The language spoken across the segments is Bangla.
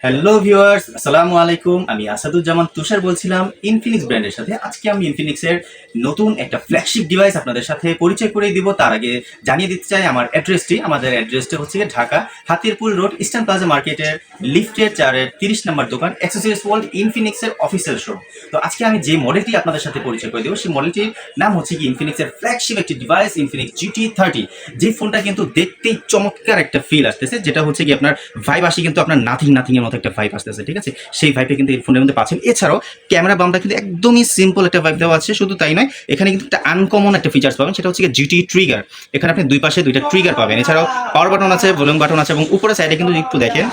হ্যালো ভিউয়ার্স, আসসালামু আলাইকুম। আমি আসাদুজ্জামান তুষার বলছিলাম ইনফিনিক্স ব্র্যান্ডের সাথে। আজকে আমি ইনফিনিক্সের নতুন একটা ফ্ল্যাগশিপ ডিভাইস আপনাদের সাথে পরিচয় করে দিব। তার আগে জানিয়ে দিতে চাই আমার অ্যাড্রেসটি। আমাদের অ্যাড্রেসটা হচ্ছে Dhaka Hatirpul road, eastern plaza মার্কেটের লিফটের 4-এর 30 নম্বর দোকান, অ্যাক্সেসরিজ ওয়ার্ল্ড ইনফিনিক্সের অফিসিয়াল শো। তো আজকে আমি যে মডেলটি আপনাদের সাথে পরিচয় করে দেবো সেই মডেলটির নাম হচ্ছে কি ইনফিনিক্সের ফ্ল্যাগশিপ একটি ডিভাইস, ইনফিনিক্স GT30। যে ফোনটা কিন্তু দেখতেই চমৎকার একটা ফিল আসতেছে, যেটা হচ্ছে কি আপনার ভাইব আসি কিন্তু আপনার নাথিং এর মতো একটা ভাইব আসতেছে, ঠিক আছে? সেই ভাইবটা কিন্তু এই ফোনের মধ্যে পাচ্ছেন। এছাড়াও ক্যামেরা বামটা কিন্তু একদমই সিম্পল একটা ভাইব দেওয়া আছে। শুধু তাই নয়, এখানে কিন্তু একটা আনকমন একটা ফিচার্স পাবেন, সেটা হচ্ছে GT ট্রিগার। এখানে আপনি দুই পাশে দুইটা ট্রিগার পাবেন। এছাড়াও পাওয়ার বাটন আছে, ভলিউম বাটন আছে, এবং উপরে সাইডে কিন্তু একটু দেখেন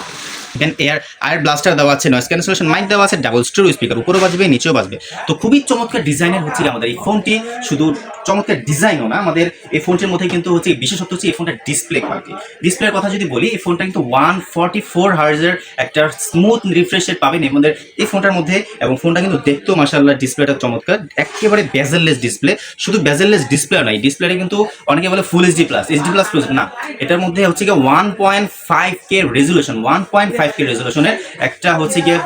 এখানে এয়ার ব্লাস্টার দেওয়া আছে, নয়েজ ক্যান্সেলেশন মাইক দেওয়া আছে, ডাবল স্টোরেজ স্পিকার, উপরেও বাজবে নিচেও বাজবে। তো খুবই চমৎকার ডিজাইনের হচ্ছে আমাদের এই ফোনটি। শুধু চমৎকার ডিজাইনও না, আমাদের এই ফোনটির মধ্যে কিন্তু হচ্ছে বিশেষত্ব হচ্ছে এই ফোনটার ডিসপ্লে কোয়ালিটি। ডিসপ্লের কথা যদি বলি, এই ফোনটা কিন্তু 144 হার্জের একটা স্মুথ রিফ্রেশ রেট পাবেন আমাদের এই ফোনটার মধ্যে। এবং ফোনটা কিন্তু দেখতেও মাশাআল্লাহ ডিসপ্লেটা চমৎকার, একেবারে বেজেললেস ডিসপ্লে। শুধু বেজেললেস ডিসপ্লে নয়, ডিসপ্লেটা কিন্তু অনেকে বলে ফুল এইচডি প্লাস, না, এটার মধ্যে হচ্ছে গিয়ে 1.5K রেজুলেশন, 1.5K রেজুলেশনের একটা হচ্ছে গিয়ে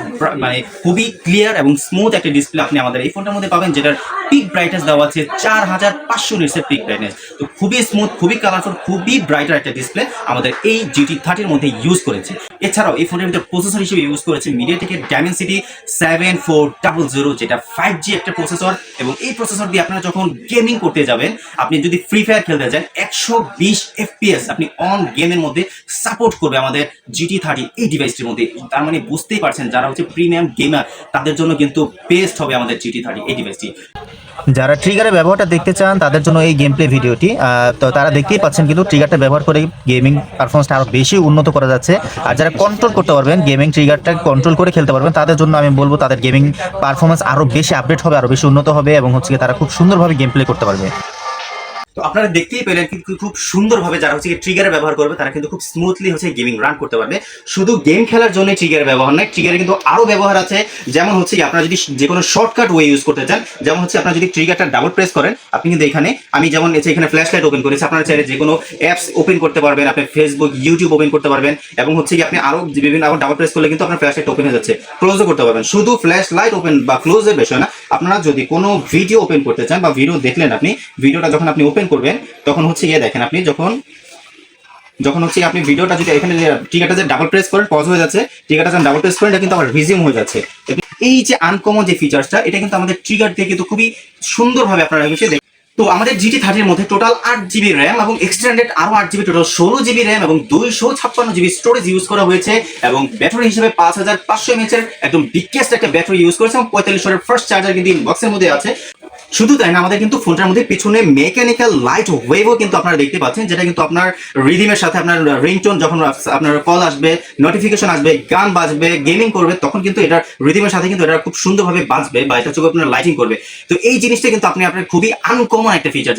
মানে খুবই ক্লিয়ার এবং স্মুথ একটা ডিসপ্লে আপনি আমাদের এই ফোনটার মধ্যে পাবেন, যেটার পিক ব্রাইটনেস দেওয়া আছে 4500 নিটসের পিক ব্রাইটনেস। তো খুবই স্মুথ, খুবই কালারফুল, খুবই ব্রাইটার একটা ডিসপ্লে আমাদের এই GT30 মধ্যে ইউজ করেছে। এছাড়াও এই ফোনের মধ্যে প্রসেসর হিসেবে ইউজ করেছে মিডিয়াটেকের ডাইমেনসিটি 7400, যেটা 5G একটা প্রসেসর। এবং এই প্রসেসর দিয়ে আপনারা যখন গেমিং করতে যাবেন, আপনি যদি ফ্রি ফায়ার খেলতে যান, 120 FPS আপনি অন গেমের মধ্যে সাপোর্ট করবে আমাদের GT30 এই ডিভাইসটির মধ্যে। তার মানে বুঝতেই পারছেন, যারা হচ্ছে প্রিমিয়াম গেমার তাদের জন্য কিন্তু বেস্ট হবে আমাদের GT30 এই ডিভাইসটি। যারা ট্রিগারের ব্যবহারটা দেখতে চান তাদের জন্য এই গেম প্লে ভিডিওটি। তো তারা দেখতেই পাচ্ছেন কিন্তু ট্রিগারটা ব্যবহার করে গেমিং পারফরমেন্সটা আরও বেশি উন্নত করা যাচ্ছে। আর যারা কন্ট্রোল করতে পারবেন, গেমিং ট্রিগারটা কন্ট্রোল করে খেলতে পারবেন, তাদের জন্য আমি বলবো তাদের গেমিং পারফরমেন্স আরও বেশি আপডেট হবে, আরও বেশি উন্নত হবে, এবং হচ্ছে তারা খুব সুন্দরভাবে গেম প্লে করতে পারবে। তো আপনারা দেখতেই পেলেন কিন্তু খুব সুন্দরভাবে যারা হচ্ছে ট্রিগারে ব্যবহার করবে তারা কিন্তু খুব স্মুথলি হচ্ছে গেমিং রান করতে পারবে। শুধু গেম খেলার জন্য ট্রিগারের ব্যবহার নয়, ট্রিগারে কিন্তু আরও ব্যবহার আছে। যেমন হচ্ছে আপনারা যদি যে কোনো শর্টকাট ওয়ে ইউজ করতে চান, যেমন হচ্ছে আপনারা যদি ট্রিগারটা ডাবল প্রেস করেন, আপনি কিন্তু এখানে আমি যেমন এখানে ফ্ল্যাশ লাইট ওপেন করেছি, আপনারা চাইলে যে কোনো অ্যাপস ওপেন করতে পারবেন, আপনি ফেসবুক, ইউটিউব ওপেন করতে পারবেন। এবং হচ্ছে আপনি আরও বিভিন্ন আবার ডাবল প্রেস করলে কিন্তু আপনার ফ্ল্যাশ লাইট ওপেন হয়ে যাচ্ছে, ক্লোজও করতে পারবেন। শুধু ফ্ল্যাশ লাইট ওপেন বা ক্লোজের বিষয় না, আপনারা যদি কোনো ভিডিও ওপেন করতে চান বা ভিডিও দেখলেন, আপনি ভিডিওটা যখন আপনি ওপেন করবেন তখন হচ্ছে দেখেন আপনি যখন হচ্ছে আপনি ভিডিওটা যদি এখানে ট্রিগারটা যে ডাবল প্রেস করেন পজ হয়ে যাচ্ছে, ট্রিগারটা যখন ডাবল প্রেস করেন এটা কিন্তু আবার রিজিউম হয়ে যাচ্ছে। এই যে আনকমন যে ফিচারসটা, এটা কিন্তু আমাদের ট্রিগার দিয়ে কিন্তু খুবই সুন্দরভাবে আপনারা দেখেন। তো আমাদের GT30 মধ্যে টোটাল 8GB র্যাম এবং এক্সটেন্ডেড আরো 8GB, টোটাল 16GB র্যাম এবং 256GB স্টোরেজ ইউজ করা হয়েছে। এবং ব্যাটারি হিসেবে 5500 mAh এর একদম বিগেস্ট একটা ব্যাটারি ইউজ করেছে, এবং 45 ওয়াটের ফার্স্ট চার্জার কিন্তু ইনবক্সের মধ্যে আছে। শুধু তাই না, আমাদের কিন্তু ফোনটার মধ্যে পিছনে মেকানিক্যাল লাইট ওয়েভও কিন্তু আপনারা দেখতে পাচ্ছেন, যেটা কিন্তু আপনার রিদিমের সাথে আপনার রিংটোন যখন আপনার কল আসবে, নোটিফিকেশন আসবে, গান বাজবে, গেমিং করবে, তখন কিন্তু এটা রিদিমের সাথে কিন্তু এটা খুব সুন্দরভাবে বাজবে বা এটা চোখে আপনার লাইটিং করবে। তো এই জিনিসটা কিন্তু আপনি আপনার খুবই আনকমন একটা ফিচার,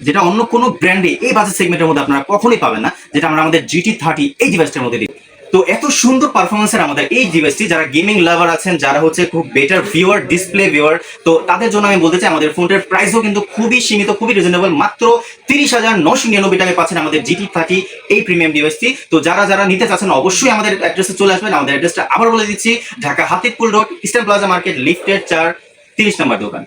যেটা অন্য কোনো ব্র্যান্ডে এই বাজেট সেগমেন্টের মধ্যে আপনারা কখনোই পাবেন না, যেটা আমরা আমাদের GT30 এই ডিভাইসটার মধ্যে দিই। তো এত সুন্দর পারফরমেন্সের আমাদের এই ডিভাইসটি, যারা গেমিং লাভার আছেন, যারা হচ্ছে খুব বেটার ভিউয়ার, ডিসপ্লে ভিউয়ার, তো তাদের জন্য আমি বলতে চাই আমাদের ফোনটার প্রাইসও কিন্তু খুবই সীমিত, খুবই রিজনেবল। মাত্র 30,999 টাকায় পাচ্ছেন আমাদের GT30 এই প্রিমিয়াম ডিভাইসটি। তো যারা নিতে চাচ্ছেন অবশ্যই আমাদের অ্যাড্রেসে চলে আসবেন। আমাদের অ্যাড্রেসটা আবার বলে দিচ্ছি, Dhaka Hatirpul road, eastern plaza market, লিফটের 4, 30 নম্বর দোকান।